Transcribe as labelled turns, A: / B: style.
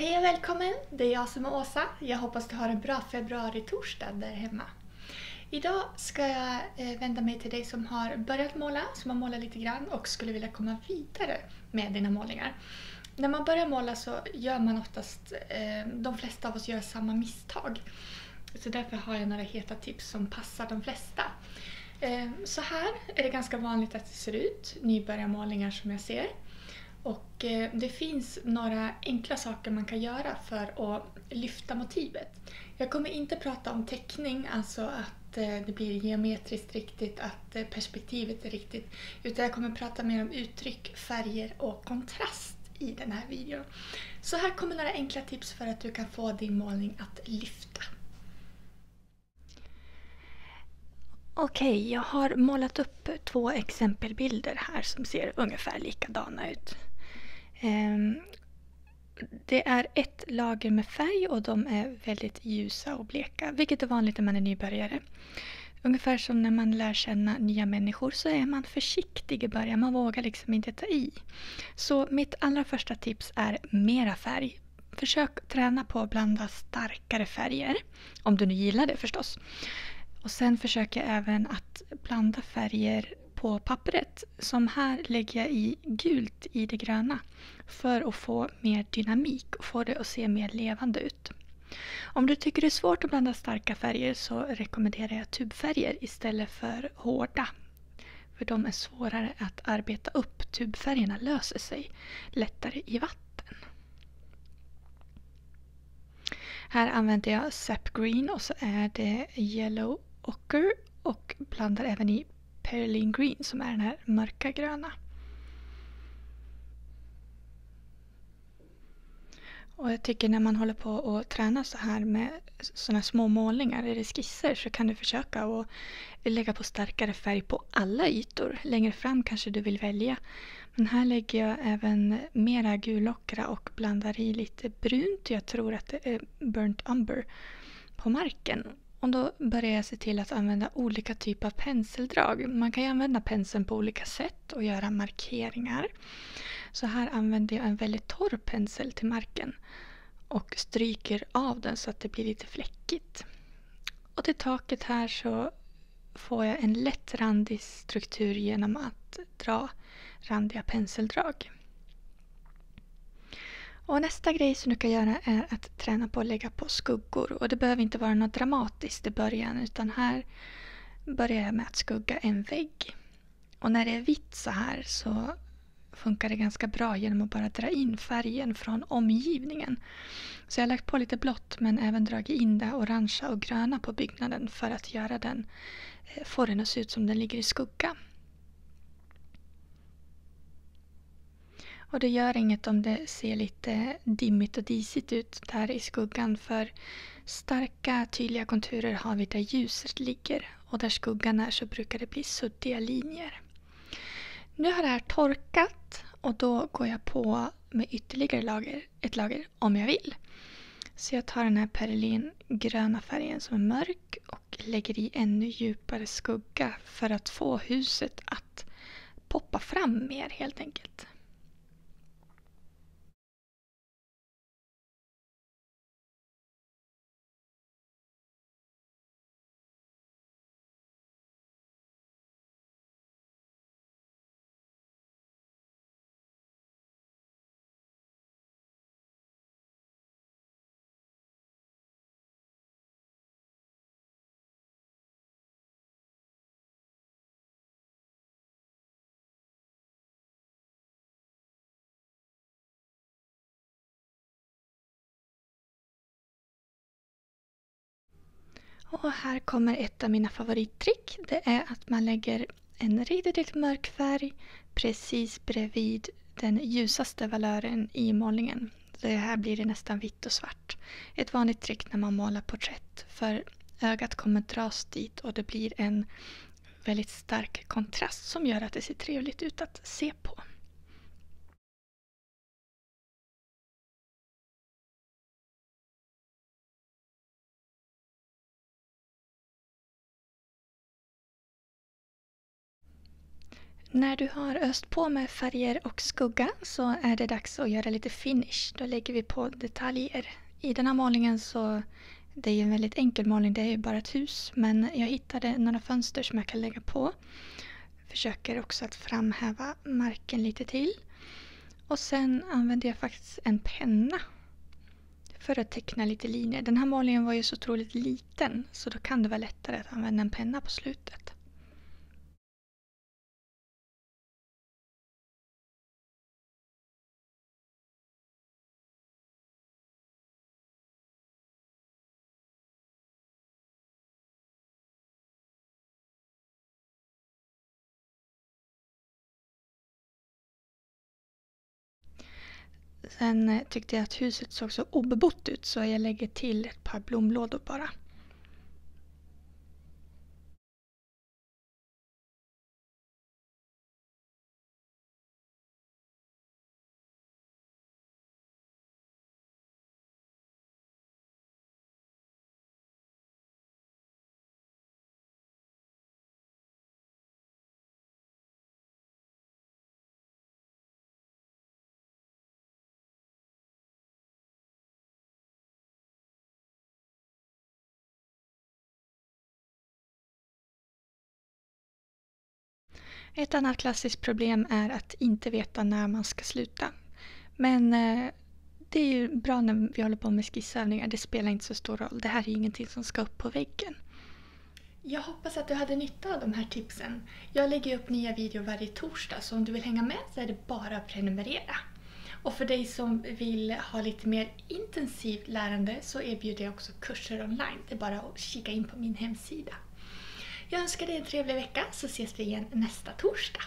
A: Hej och välkommen! Det är jag som är Åsa. Jag hoppas du har en bra februari-torsdag där hemma. Idag ska jag vända mig till dig som har börjat måla, som har målat lite grann och skulle vilja komma vidare med dina målningar. När man börjar måla så gör man oftast, de flesta av oss gör samma misstag. Så därför har jag några heta tips som passar de flesta. Så här är det ganska vanligt att det ser ut, nybörjarmålningar som jag ser. Och det finns några enkla saker man kan göra för att lyfta motivet. Jag kommer inte prata om teckning, alltså att det blir geometriskt riktigt, att perspektivet är riktigt. Utan jag kommer prata mer om uttryck, färger och kontrast i den här videon. Så här kommer några enkla tips för att du kan få din målning att lyfta. Okej, jag har målat upp 2 exempelbilder här som ser ungefär likadana ut. Det är ett lager med färg och de är väldigt ljusa och bleka, vilket är vanligt när man är nybörjare. Ungefär som när man lär känna nya människor så är man försiktig i början, man vågar liksom inte ta i. Så mitt allra första tips är mera färg. Försök träna på att blanda starkare färger, om du nu gillar det förstås. Och sen försöker jag även att blanda färger på pappret. Som här lägger jag i gult i det gröna för att få mer dynamik och få det att se mer levande ut. Om du tycker det är svårt att blanda starka färger så rekommenderar jag tubfärger istället för hårda. För de är svårare att arbeta upp. Tubfärgerna löser sig lättare i vatten. Här använder jag Sap Green och så är det Yellow Ocher och blandar även i Perylene Green som är den här mörka gröna. Och jag tycker när man håller på och tränar så här med såna små målningar eller skisser så kan du försöka att lägga på starkare färg på alla ytor. Längre fram kanske du vill välja. Men här lägger jag även mera gulockra och blandar i lite brunt. Jag tror att det är burnt umber på marken. Och då börjar jag se till att använda olika typer av penseldrag. Man kan ju använda penseln på olika sätt och göra markeringar. Så här använder jag en väldigt torr pensel till marken och stryker av den så att det blir lite fläckigt. Och till taket här så får jag en lätt randig struktur genom att dra randiga penseldrag. Och nästa grej som du kan göra är att träna på att lägga på skuggor. Och det behöver inte vara något dramatiskt i början utan här börjar jag med att skugga en vägg. Och när det är vitt så här så funkar det ganska bra genom att bara dra in färgen från omgivningen. Så jag har lagt på lite blått men även dragit in det orangea och gröna på byggnaden för att göra den, få den att se ut som den ligger i skugga. Och det gör inget om det ser lite dimmigt och disigt ut där i skuggan för starka tydliga konturer har vi där ljuset ligger och där skuggan är så brukar det bli suddiga linjer. Nu har det här torkat och då går jag på med ytterligare ett lager om jag vill. Så jag tar den här Perylene gröna färgen som är mörk och lägger i ännu djupare skugga för att få huset att poppa fram mer helt enkelt. Och här kommer ett av mina favorittrick. Det är att man lägger en riktigt mörk färg precis bredvid den ljusaste valören i målningen. Det här blir det nästan vitt och svart. Ett vanligt trick när man målar porträtt. För ögat kommer dras dit och det blir en väldigt stark kontrast som gör att det ser trevligt ut att se på. När du har öst på med färger och skugga så är det dags att göra lite finish. Då lägger vi på detaljer. I den här målningen så det är ju en väldigt enkel målning, det är ju bara ett hus. Men jag hittade några fönster som jag kan lägga på. Försöker också att framhäva marken lite till. Och sen använder jag faktiskt en penna för att teckna lite linjer. Den här målningen var ju så otroligt liten så då kan det vara lättare att använda en penna på slutet. Sen tyckte jag att huset såg så obebott ut så jag lägger till ett par blomlådor bara. Ett annat klassiskt problem är att inte veta när man ska sluta. Men det är ju bra när vi håller på med skissövningar. Det spelar inte så stor roll. Det här är ju ingenting som ska upp på väggen. Jag hoppas att du hade nytta av de här tipsen. Jag lägger upp nya videor varje torsdag så om du vill hänga med så är det bara att prenumerera. Och för dig som vill ha lite mer intensivt lärande så erbjuder jag också kurser online. Det är bara att kika in på min hemsida. Jag önskar dig en trevlig vecka så ses vi igen nästa torsdag.